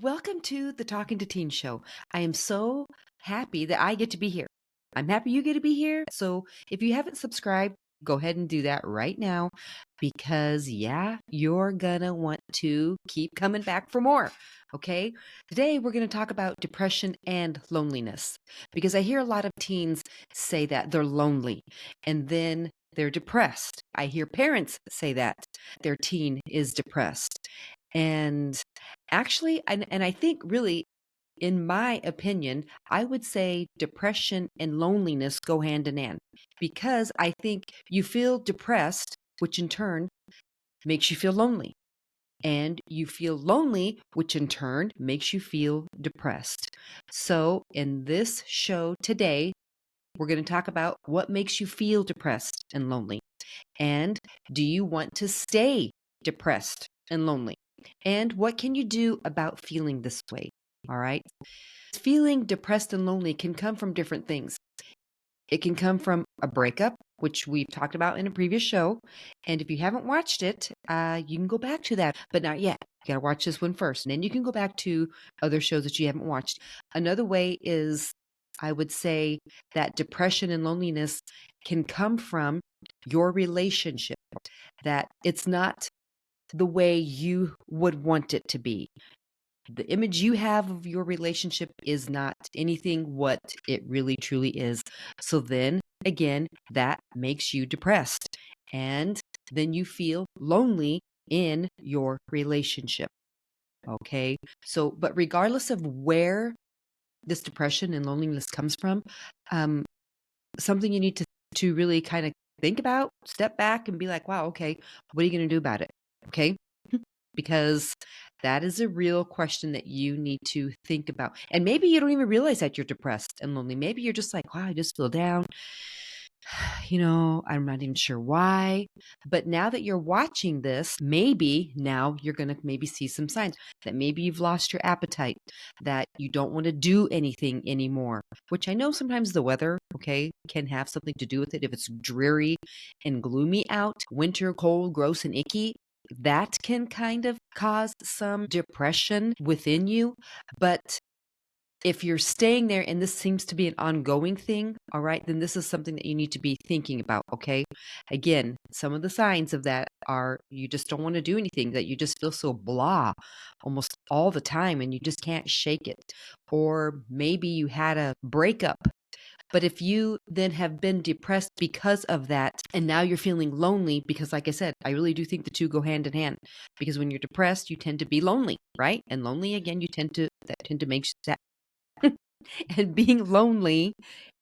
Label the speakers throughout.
Speaker 1: welcome to the Talking to Teen show. I am so happy that I get to be here. I'm happy you get to be here. So if you haven't subscribed, go ahead and do that right now because, yeah, you're gonna want to keep coming back for more. Okay. Today, we're going to talk about depression and loneliness because I hear a lot of teens say that they're lonely and then they're depressed. I hear parents say that their teen is depressed. And actually, and I think really, in my opinion, I would say depression and loneliness go hand in hand because I think you feel depressed, which in turn makes you feel lonely. And you feel lonely, which in turn makes you feel depressed. So, in this show today, we're going to talk about what makes you feel depressed and lonely. And do you want to stay depressed and lonely? And what can you do about feeling this way? All right. Feeling depressed and lonely can come from different things. It can come from a breakup, which we've talked about in a previous show. And if you haven't watched it, you can go back to that, but not yet. You got to watch this one first. And then you can go back to other shows that you haven't watched. Another way is, I would say, that depression and loneliness can come from your relationship, that it's not the way you would want it to be. The image you have of your relationship is not anything what it really truly is. So then again, that makes you depressed. And then you feel lonely in your relationship. Okay. So, but regardless of where this depression and loneliness comes from, something you need to really kind of think about, step back and be like, wow, okay, what are you going to do about it? Okay. Because that is a real question that you need to think about. And maybe you don't even realize that you're depressed and lonely. Maybe you're just like, wow, I just feel down. I'm not even sure why. But now that you're watching this, maybe now you're going to maybe see some signs that maybe you've lost your appetite, that you don't want to do anything anymore, which I know sometimes the weather, okay, can have something to do with it. If it's dreary and gloomy out, winter, cold, gross, and icky, that can kind of cause some depression within you. But if you're staying there and this seems to be an ongoing thing, all right, then this is something that you need to be thinking about, okay? Again, some of the signs of that are you just don't want to do anything, that you just feel so blah almost all the time and you just can't shake it. Or maybe you had a breakup. But if you then have been depressed because of that, and now you're feeling lonely, because like I said, I really do think the two go hand in hand. Because when you're depressed, you tend to be lonely, right? And lonely again, that tend to make that and being lonely,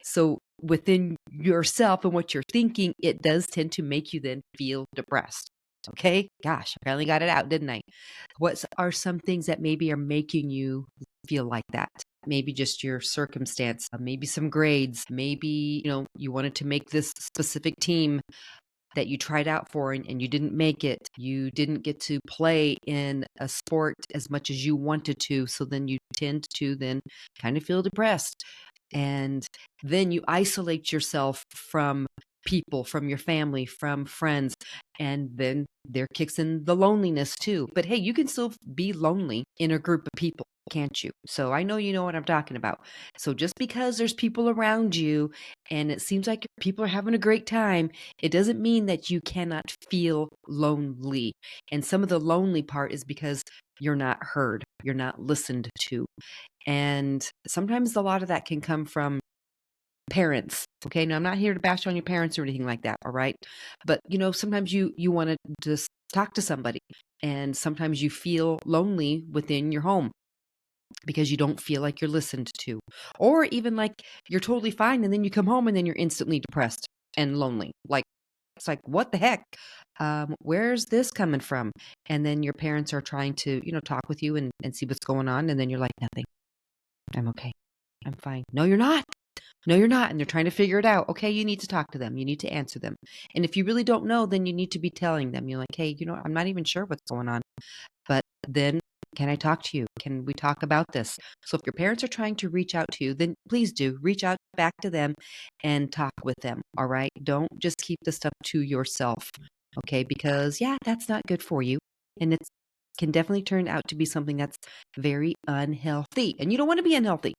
Speaker 1: so within yourself and what you're thinking, it does tend to make you then feel depressed. Okay, gosh, I finally got it out, didn't I? What are some things that maybe are making you feel like that? Maybe just your circumstance, maybe some grades, maybe you wanted to make this specific team that you tried out for and you didn't make it. You didn't get to play in a sport as much as you wanted to. So then you tend to then kind of feel depressed. And then you isolate yourself from people, from your family, from friends. And then there kicks in the loneliness too. But hey, you can still be lonely in a group of people, can't you? So I know you know what I'm talking about. So just because there's people around you and it seems like people are having a great time, it doesn't mean that you cannot feel lonely. And some of the lonely part is because you're not heard, you're not listened to. And sometimes a lot of that can come from parents. Okay. Now I'm not here to bash on your parents or anything like that. All right. But sometimes you want to just talk to somebody and sometimes you feel lonely within your home because you don't feel like you're listened to, or even like you're totally fine. And then you come home and then you're instantly depressed and lonely. Like, it's like, what the heck? Where's this coming from? And then your parents are trying to, talk with you and see what's going on. And then you're like, nothing. I'm okay. I'm fine. No, you're not. No, you're not. And they're trying to figure it out. Okay, you need to talk to them. You need to answer them. And if you really don't know, then you need to be telling them. You're like, hey, I'm not even sure what's going on. But then can I talk to you? Can we talk about this? So if your parents are trying to reach out to you, then please do reach out back to them and talk with them. All right. Don't just keep the stuff to yourself. Okay. Because yeah, that's not good for you. And it's can definitely turn out to be something that's very unhealthy. And you don't want to be unhealthy,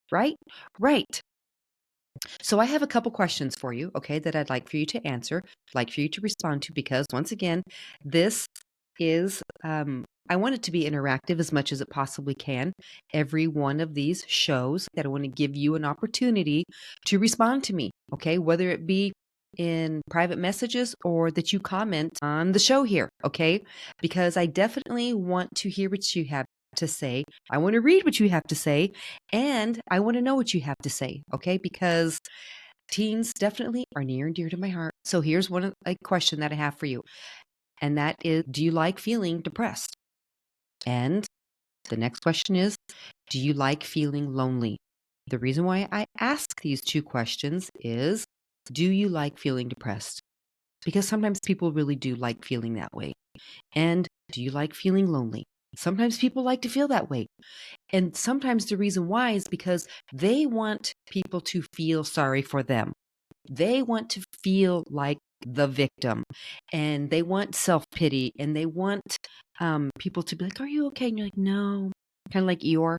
Speaker 1: right? Right. So I have a couple questions for you, okay, that I'd like for you to answer, like for you to respond to, because once again, this is, I want it to be interactive as much as it possibly can. Every one of these shows that I want to give you an opportunity to respond to me, okay, whether it be in private messages or that you comment on the show here, okay, because I definitely want to hear what you have to say. I want to read what you have to say, and I want to know what you have to say, okay? Because teens definitely are near and dear to my heart. So here's a question that I have for you, and that is, do you like feeling depressed? And the next question is, do you like feeling lonely? The reason why I ask these two questions is, do you like feeling depressed? Because sometimes people really do like feeling that way. And do you like feeling lonely? Sometimes people like to feel that way. And sometimes the reason why is because they want people to feel sorry for them. They want to feel like the victim, and they want self pity, and they want people to be like, "Are you okay?" And you're like, "No." Kind of like Eeyore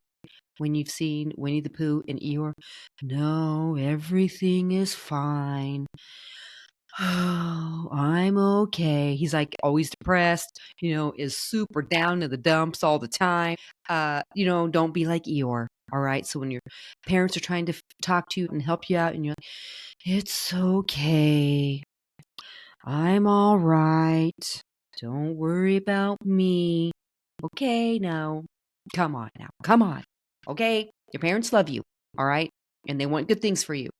Speaker 1: when you've seen Winnie the Pooh and Eeyore. No, everything is fine. Oh, I'm okay. He's like always depressed, is super down in the dumps all the time. Don't be like Eeyore. All right. So when your parents are trying to talk to you and help you out, and you're like, it's okay. I'm all right. Don't worry about me. Okay. Now, come on now. Come on. Okay. Your parents love you. All right. And they want good things for you.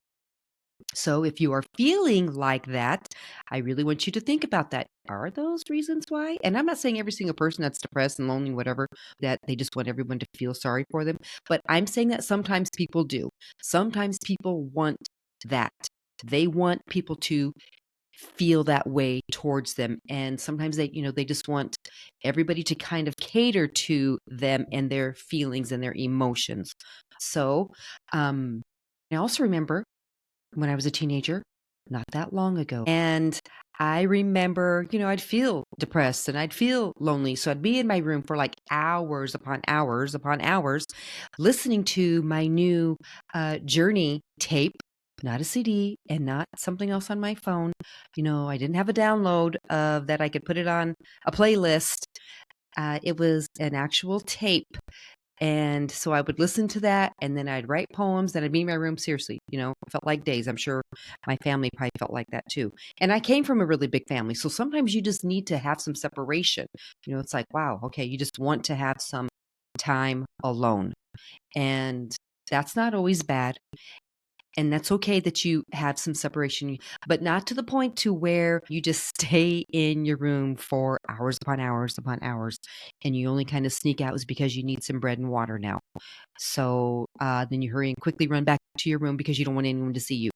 Speaker 1: So if you are feeling like that, I really want you to think about that. Are those reasons why? And I'm not saying every single person that's depressed and lonely, whatever, that they just want everyone to feel sorry for them. But I'm saying that sometimes people do. Sometimes people want that. They want people to feel that way towards them. And sometimes they just want everybody to kind of cater to them and their feelings and their emotions. So, I also remember when I was a teenager, not that long ago. And I remember, I'd feel depressed and I'd feel lonely. So I'd be in my room for like hours upon hours upon hours listening to my new Journey tape, not a CD and not something else on my phone. I didn't have a download of that I could put it on a playlist. It was an actual tape, and so I would listen to that, and then I'd write poems, and I'd be in my room. Seriously, it felt like days. I'm sure my family probably felt like that too. And I came from a really big family. So sometimes you just need to have some separation. It's like, wow, okay, you just want to have some time alone. And that's not always bad. And that's okay that you have some separation, but not to the point to where you just stay in your room for hours upon hours upon hours, and you only kind of sneak out is because you need some bread and water now. So then you hurry and quickly run back to your room because you don't want anyone to see you.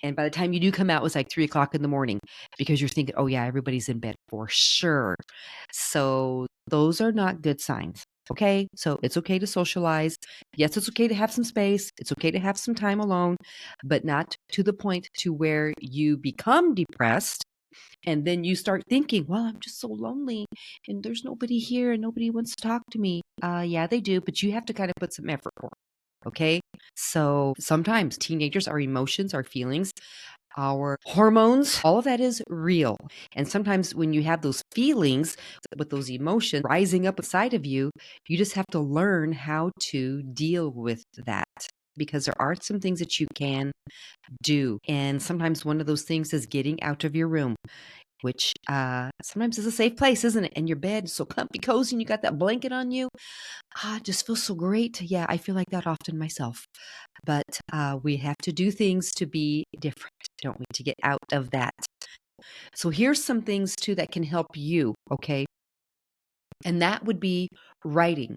Speaker 1: And by the time you do come out, it's like 3 o'clock in the morning because you're thinking, oh yeah, everybody's in bed for sure. So those are not good signs. Okay. So it's okay to socialize. Yes, it's okay to have some space. It's okay to have some time alone, but not to the point to where you become depressed. And then you start thinking, well, I'm just so lonely and there's nobody here and nobody wants to talk to me. Yeah, they do, but you have to kind of put some effort for it. Okay. So sometimes teenagers, our emotions, our feelings, our hormones, all of that is real. And sometimes when you have those feelings with those emotions rising up inside of you, you just have to learn how to deal with that. Because there are some things that you can do. And sometimes one of those things is getting out of your room, which sometimes is a safe place, isn't it? And your bed is so comfy, cozy, and you got that blanket on you. It just feels so great. Yeah, I feel like that often myself. But we have to do things to be different, don't we? To get out of that. So here's some things too that can help you, okay? And that would be writing,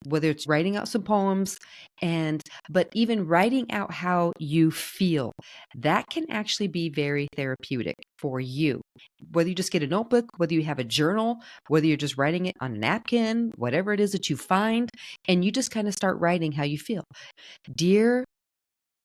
Speaker 1: whether it's writing out some poems but even writing out how you feel, that can actually be very therapeutic for you. Whether you just get a notebook, whether you have a journal, whether you're just writing it on a napkin, whatever it is that you find, and you just kind of start writing how you feel. Dear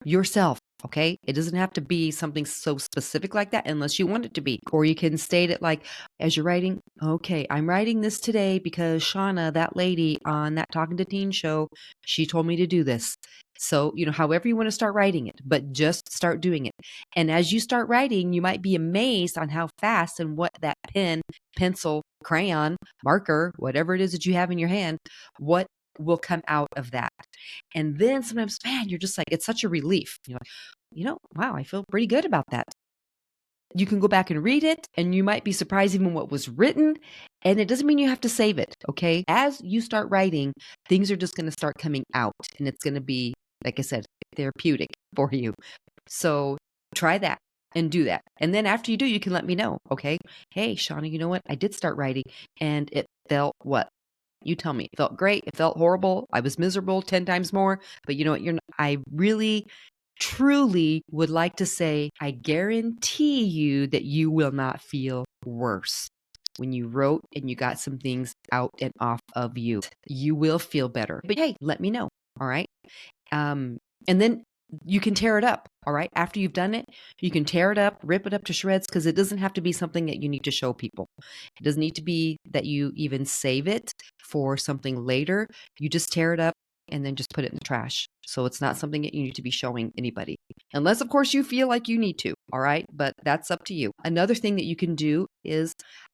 Speaker 1: yourself, Okay. It doesn't have to be something so specific like that unless you want it to be. Or you can state it like, as you're writing, okay, I'm writing this today because Shawna, that lady on that Talking to Teen show, she told me to do this. So, however you want to start writing it, but just start doing it. And as you start writing, you might be amazed on how fast and what that pen, pencil, crayon, marker, whatever it is that you have in your hand, what will come out of that. And then sometimes, man, you're just like, it's such a relief. You're like, wow, I feel pretty good about that. You can go back and read it, and you might be surprised even what was written. And it doesn't mean you have to save it. Okay. As you start writing, things are just going to start coming out, and it's going to be, like I said, therapeutic for you. So try that and do that. And then after you do, you can let me know. Okay. Hey, Shawna, you know what? I did start writing, and it felt what? You tell me. It felt great. It felt horrible. I was miserable 10 times more. But you know what? I really, truly would like to say, I guarantee you that you will not feel worse when you wrote and you got some things out and off of you. You will feel better. But hey, let me know. All right. And then you can tear it up. All right. After you've done it, you can tear it up, rip it up to shreds, because it doesn't have to be something that you need to show people. It doesn't need to be that you even save it for something later. You just tear it up and then just put it in the trash. So it's not something that you need to be showing anybody. Unless, of course, you feel like you need to. All right. But that's up to you. Another thing that you can do is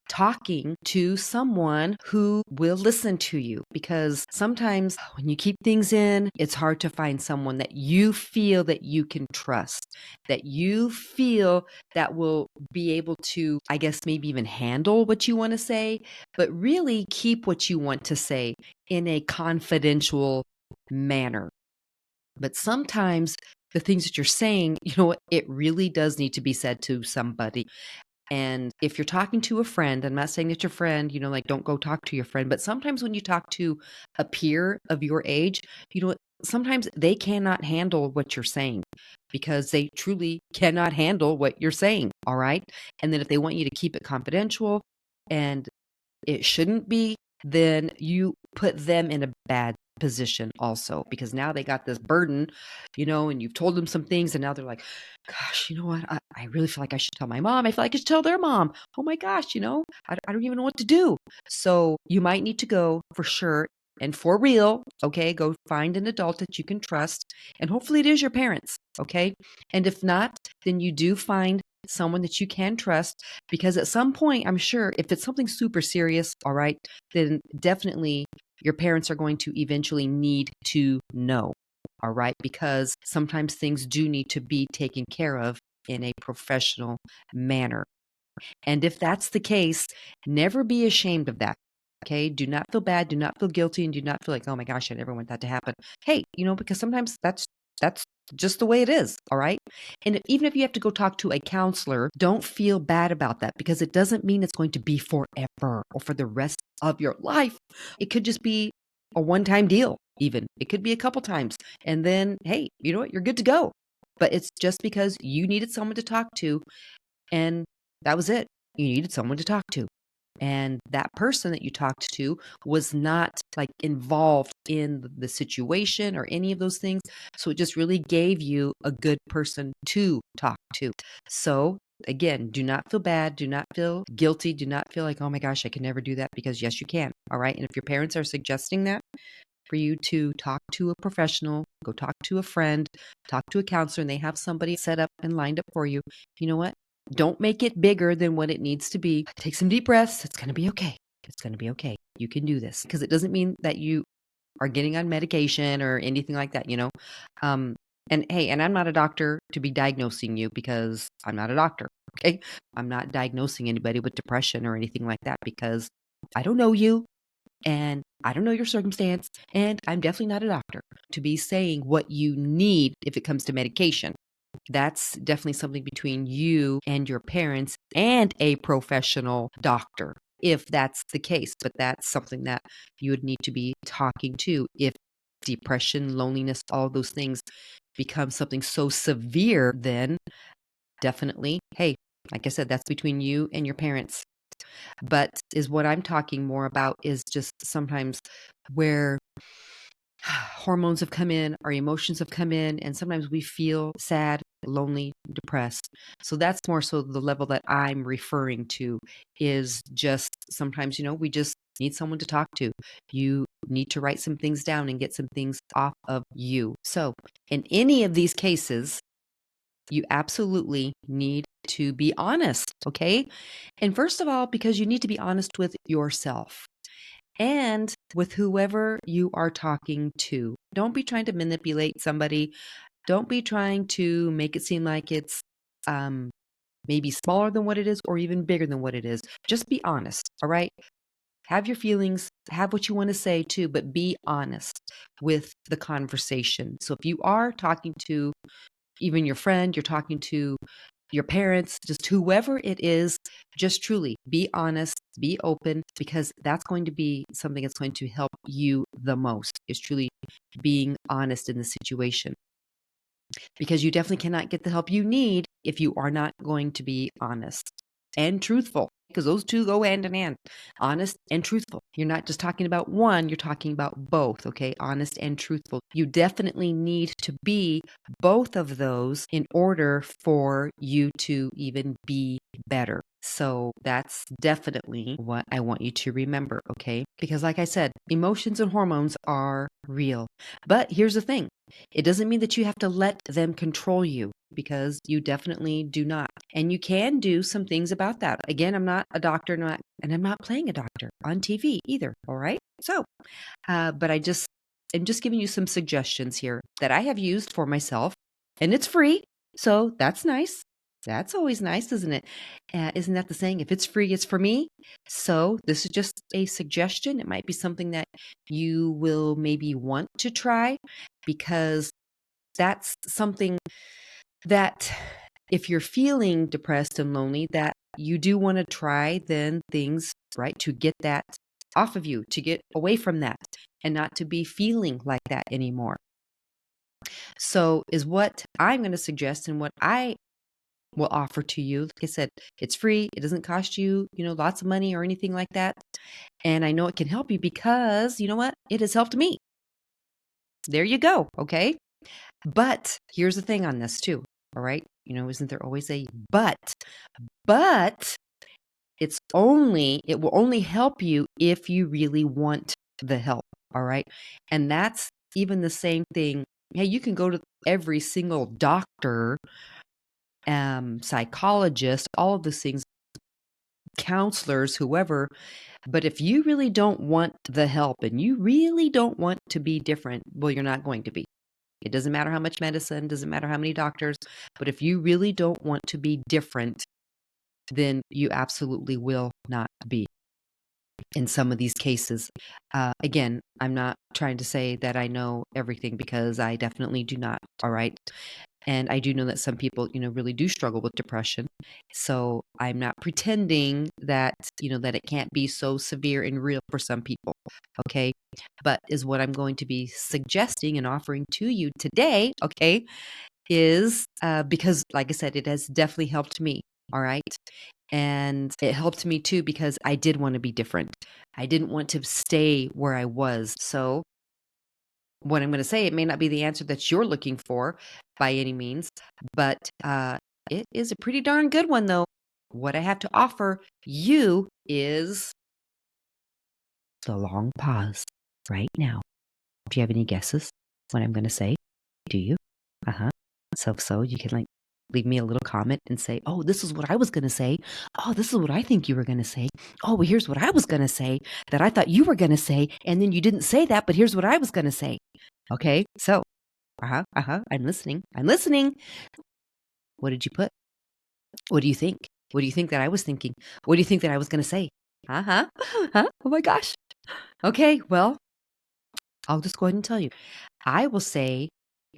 Speaker 1: talking to someone who will listen to you, because sometimes when you keep things in, it's hard to find someone that you feel that you can trust, that you feel that will be able to, I guess, maybe even handle what you want to say, but really keep what you want to say in a confidential manner. But sometimes the things that you're saying, it really does need to be said to somebody. And if you're talking to a friend, I'm not saying that your friend, like don't go talk to your friend, but sometimes when you talk to a peer of your age, sometimes they cannot handle what you're saying because they truly cannot handle what you're saying. All right. And then if they want you to keep it confidential and it shouldn't be, then you put them in a bad position also, because now they got this burden, and you've told them some things, and now they're like, gosh, you know what? I really feel like I should tell my mom. I feel like I should tell their mom. Oh my gosh, I don't even know what to do. So you might need to go for sure and for real. Okay. Go find an adult that you can trust. And hopefully it is your parents. Okay. And if not, then you do find someone that you can trust, because at some point, I'm sure if it's something super serious, all right, then definitely your parents are going to eventually need to know. All right. Because sometimes things do need to be taken care of in a professional manner. And if that's the case, never be ashamed of that. Okay. Do not feel bad. Do not feel guilty. And do not feel like, oh my gosh, I never want that to happen. Hey, because sometimes that's just the way it is. All right. And even if you have to go talk to a counselor, don't feel bad about that, because it doesn't mean it's going to be forever or for the rest of your life. It could just be a one-time deal, even. It could be a couple times. And then, hey, you know what? You're good to go. But it's just because you needed someone to talk to, and that was it. You needed someone to talk to. And that person that you talked to was not like involved in the situation or any of those things. So it just really gave you a good person to talk to. So again, do not feel bad. Do not feel guilty. Do not feel like, oh my gosh, I can never do that, because yes, you can. All right. And if your parents are suggesting that for you to talk to a professional, go talk to a friend, talk to a counselor, and they have somebody set up and lined up for you, you know what? Don't make it bigger than what it needs to be. Take some deep breaths. It's going to be okay. It's going to be okay. You can do this, because it doesn't mean that you are getting on medication or anything like that. Um, and hey, and I'm not a doctor to be diagnosing you, because I'm not a doctor. Okay. I'm not diagnosing anybody with depression or anything like that, because I don't know you and I don't know your circumstance. And I'm definitely not a doctor to be saying what you need if it comes to medication. That's definitely something between you and your parents and a professional doctor, if that's the case. But that's something that you would need to be talking to if depression, loneliness, all those things become something so severe. Then definitely, hey, like I said, that's between you and your parents. But is what I'm talking more about is just sometimes where hormones have come in, our emotions have come in, and sometimes we feel sad, lonely, depressed. So that's more so the level that I'm referring to is just sometimes, we just need someone to talk to. You need to write some things down and get some things off of you. So in any of these cases, you absolutely need to be honest, okay? And first of all, because you need to be honest with yourself and with whoever you are talking to. Don't be trying to manipulate somebody. Don't be trying to make it seem like it's maybe smaller than what it is or even bigger than what it is. Just be honest, all right? Have your feelings, have what you want to say too, but be honest with the conversation. So if you are talking to even your friend, you're talking to your parents, just whoever it is, just truly be honest, be open, because that's going to be something that's going to help you the most, is truly being honest in the situation. Because you definitely cannot get the help you need if you are not going to be honest and truthful, because those two go hand in hand. Honest and truthful. You're not just talking about one, you're talking about both, okay? Honest and truthful. You definitely need to be both of those in order for you to even be better. So that's definitely what I want you to remember, okay? Because like I said, emotions and hormones are real. But here's the thing. It doesn't mean that you have to let them control you, because you definitely do not. And you can do some things about that. Again, I'm not a doctor, and I'm not playing a doctor on TV either. All right. So, but I'm just giving you some suggestions here that I have used for myself, and it's free. So that's nice. That's always nice, isn't it? Isn't that the saying? If it's free, it's for me. So this is just a suggestion. It might be something that you will maybe want to try, because that's something that if you're feeling depressed and lonely, that you do want to try then things, right, to get that off of you, to get away from that and not to be feeling like that anymore. So is what I'm going to suggest and what I will offer to you. Like I said, it's free. It doesn't cost you, lots of money or anything like that. And I know it can help you because you know what? It has helped me. There you go. Okay. But here's the thing on this too. All right. Isn't there always a but? But it will only help you if you really want the help. All right. And that's even the same thing. Hey, you can go to every single doctor, psychologist, all of those things, counselors, whoever. But if you really don't want the help and you really don't want to be different, well, you're not going to be. It doesn't matter how much medicine, doesn't matter how many doctors, but if you really don't want to be different, then you absolutely will not be in some of these cases. Again, I'm not trying to say that I know everything, because I definitely do not. All right. And I do know that some people, really do struggle with depression. So I'm not pretending that, that it can't be so severe and real for some people. Okay. But is what I'm going to be suggesting and offering to you today. Okay. Is because, like I said, it has definitely helped me. All right. And it helped me too, because I did want to be different. I didn't want to stay where I was. So what I'm going to say, it may not be the answer that you're looking for by any means, but it is a pretty darn good one, though. What I have to offer you is the long pause right now. Do you have any guesses what I'm going to say? Do you? Uh-huh. So you can leave me a little comment and say, oh, this is what I was going to say. Oh, this is what I think you were going to say. Oh, well, here's what I was going to say that I thought you were going to say. And then you didn't say that, but here's what I was going to say. Okay. So, I'm listening. I'm listening. What did you put? What do you think? What do you think that I was thinking? What do you think that I was going to say? Huh? Oh my gosh. Okay. Well, I'll just go ahead and tell you. I will say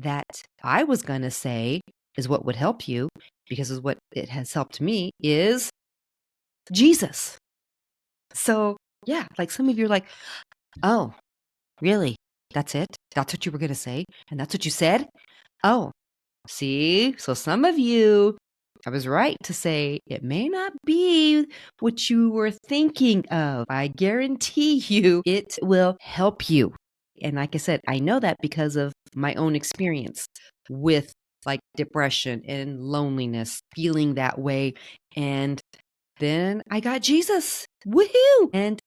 Speaker 1: that I was going to say is what would help you, because is what it has helped me, is Jesus. So yeah, like some of you are like, oh, really? That's it? That's what you were going to say? And that's what you said? Oh, see? So some of you, I was right to say it may not be what you were thinking of. I guarantee you it will help you. And like I said, I know that because of my own experience with like depression and loneliness, feeling that way. And then I got Jesus. Woohoo! And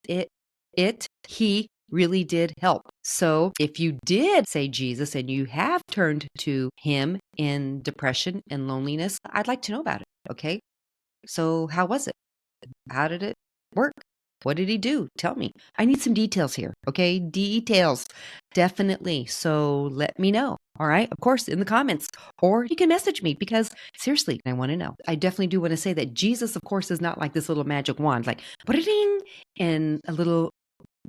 Speaker 1: he really did help. So if you did say Jesus and you have turned to him in depression and loneliness, I'd like to know about it. Okay. So how was it? How did it work? What did he do? Tell me. I need some details here. Okay. Details. Definitely. So let me know. All right. Of course, in the comments, or you can message me because seriously, I want to know. I definitely do want to say that Jesus, of course, is not like this little magic wand, like ding, and a little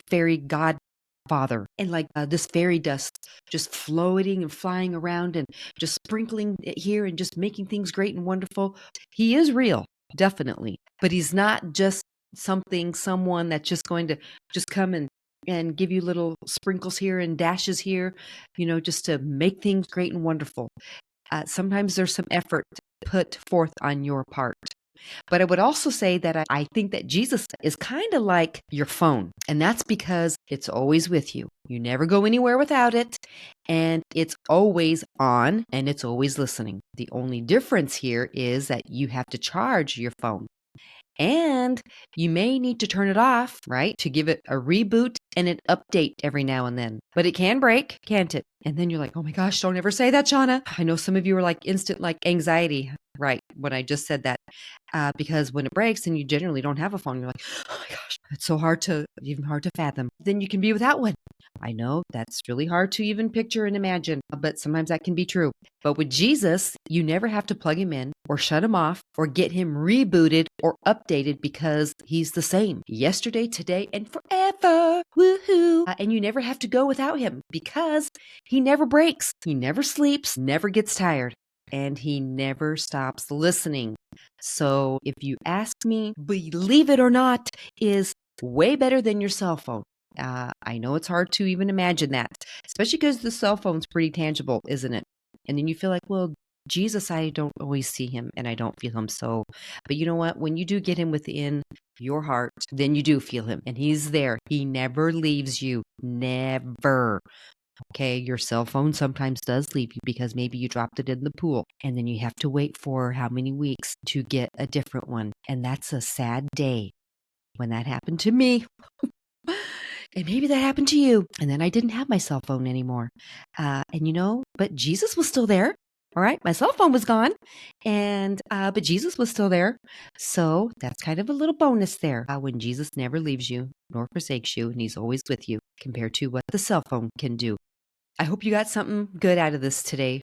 Speaker 1: fairy godfather and like this fairy dust just floating and flying around and just sprinkling it here and just making things great and wonderful. He is real, definitely, but he's not just someone that's just going to just come and give you little sprinkles here and dashes here, just to make things great and wonderful. Sometimes there's some effort put forth on your part. But I would also say that I think that Jesus is kind of like your phone. And that's because it's always with you. You never go anywhere without it. And it's always on and it's always listening. The only difference here is that you have to charge your phone. And you may need to turn it off, right? To give it a reboot and an update every now and then. But it can break, can't it? And then you're like, oh my gosh, don't ever say that, Shawna. I know some of you are like instant like anxiety, right? When I just said that. Because when it breaks and you generally don't have a phone, you're like, oh my gosh, it's so even hard to fathom. Then you can be without one. I know that's really hard to even picture and imagine, but sometimes that can be true. But with Jesus, you never have to plug him in or shut him off or get him rebooted or updated because he's the same yesterday, today, and forever. Woohoo! And you never have to go without him because he never breaks, he never sleeps, never gets tired, and he never stops listening. So if you ask me, believe it or not, is way better than your cell phone. I know it's hard to even imagine that, especially because the cell phone's pretty tangible, isn't it? And then you feel like, well, Jesus, I don't always see him and I don't feel him. So, but you know what? When you do get him within your heart, then you do feel him and he's there. He never leaves you. Never. Okay, your cell phone sometimes does leave you because maybe you dropped it in the pool and then you have to wait for how many weeks to get a different one. And that's a sad day. When that happened to me, and maybe that happened to you. And then I didn't have my cell phone anymore. But Jesus was still there. All right. My cell phone was gone. But Jesus was still there. So that's kind of a little bonus there. When Jesus never leaves you nor forsakes you, and he's always with you compared to what the cell phone can do. I hope you got something good out of this today.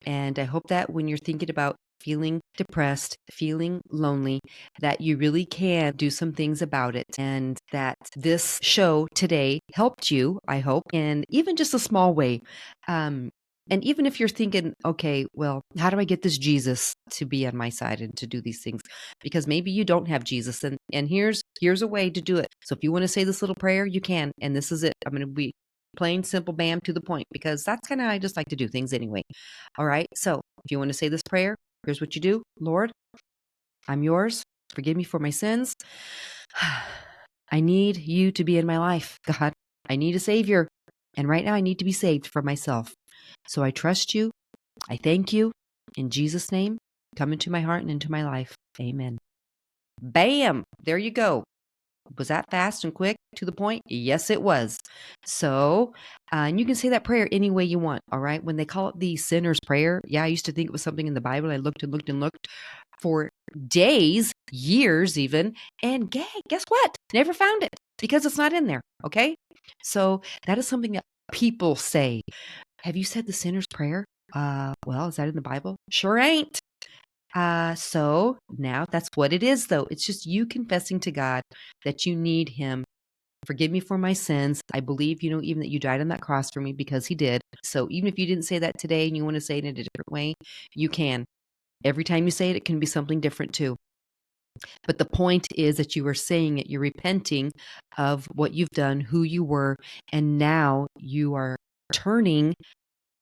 Speaker 1: And I hope that when you're thinking about feeling depressed, feeling lonely, that you really can do some things about it. And that this show today helped you, I hope, in even just a small way. And even if you're thinking, okay, well, how do I get this Jesus to be on my side and to do these things? Because maybe you don't have Jesus. And here's a way to do it. So if you want to say this little prayer, you can. And this is it. I'm going to be plain, simple, bam, to the point, because that's kind of how I just like to do things anyway. All right. So if you want to say this prayer, here's what you do. Lord, I'm yours. Forgive me for my sins. I need you to be in my life, God. I need a savior. And right now I need to be saved for myself. So I trust you. I thank you. In Jesus' name, come into my heart and into my life. Amen. Bam. There you go. Was that fast and quick to the point? Yes, it was. So, and you can say that prayer any way you want. All right. When they call it the sinner's prayer, yeah, I used to think it was something in the Bible. I looked and looked and looked for days, years even. And guess what? Never found it because it's not in there. Okay. So that is something that people say. Have you said the sinner's prayer? Well, is that in the Bible? Sure ain't. So now that's what it is, though. It's just you confessing to God that you need him. Forgive me for my sins. I believe, even that you died on that cross for me because he did. So even if you didn't say that today and you want to say it in a different way, you can. Every time you say it, it can be something different too. But the point is that you are saying it. You're repenting of what you've done, who you were, and now you are turning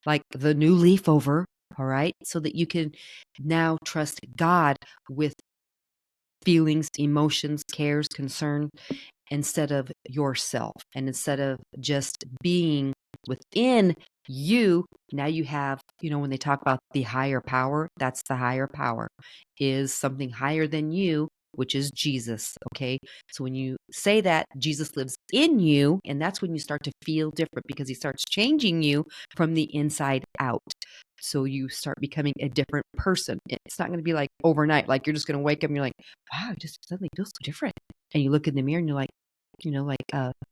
Speaker 1: like the new leaf over. All right. So that you can now trust God with feelings, emotions, cares, concern, instead of yourself, and instead of just being within you, now you have, when they talk about the higher power, that's the higher power is something higher than you, which is Jesus. Okay. So when you say that Jesus lives in you, and that's when you start to feel different because he starts changing you from the inside out. So you start becoming a different person. It's not going to be like overnight, like you're just going to wake up and you're like, wow, I just suddenly feel so different. And you look in the mirror and you're like,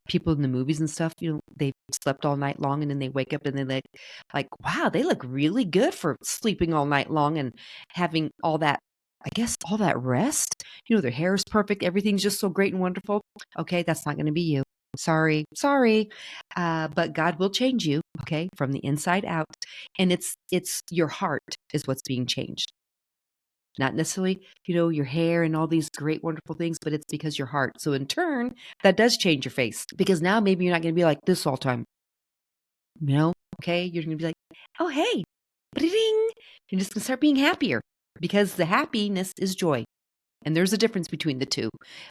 Speaker 1: people in the movies and stuff, they slept all night long and then they wake up and then like, wow, they look really good for sleeping all night long and having all that, I guess, all that rest. Their hair is perfect. Everything's just so great and wonderful. Okay, that's not going to be you. Sorry. But God will change you, okay, from the inside out. And it's your heart is what's being changed. Not necessarily, your hair and all these great, wonderful things, but it's because your heart. So in turn, that does change your face because now maybe you're not going to be like this all the time. Okay, you're going to be like, oh, hey, ding. You're just going to start being happier because the happiness is joy. And there's a difference between the two,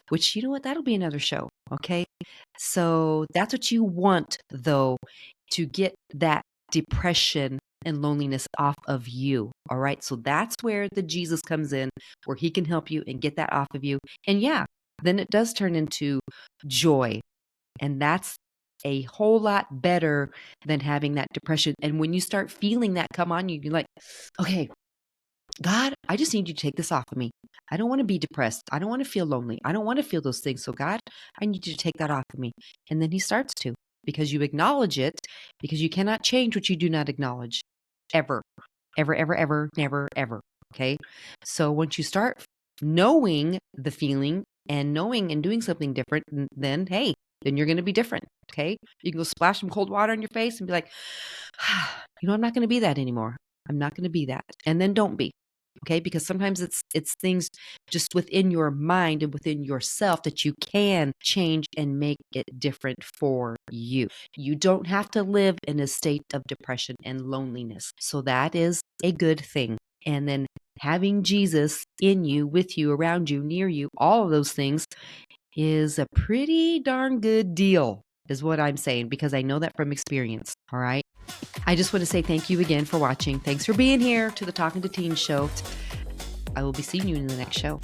Speaker 1: which, you know what, that'll be another show. Okay. So that's what you want, though, to get that depression and loneliness off of you. All right. So that's where the Jesus comes in, where he can help you and get that off of you. And yeah, then it does turn into joy. And that's a whole lot better than having that depression. And when you start feeling that come on you, you're like, okay, God, I just need you to take this off of me. I don't want to be depressed. I don't want to feel lonely. I don't want to feel those things. So, God, I need you to take that off of me. And then he starts to, because you acknowledge it, because you cannot change what you do not acknowledge ever, ever, ever, ever, never, ever. Okay. So, once you start knowing the feeling and knowing and doing something different, then hey, then you're going to be different. Okay. You can go splash some cold water on your face and be like, I'm not going to be that anymore. I'm not going to be that. And then don't be. Okay, because sometimes it's things just within your mind and within yourself that you can change and make it different for you. You don't have to live in a state of depression and loneliness. So that is a good thing. And then having Jesus in you, with you, around you, near you, all of those things is a pretty darn good deal, is what I'm saying, because I know that from experience. All right. I just want to say thank you again for watching. Thanks for being here to the Talking to Teens show. I will be seeing you in the next show.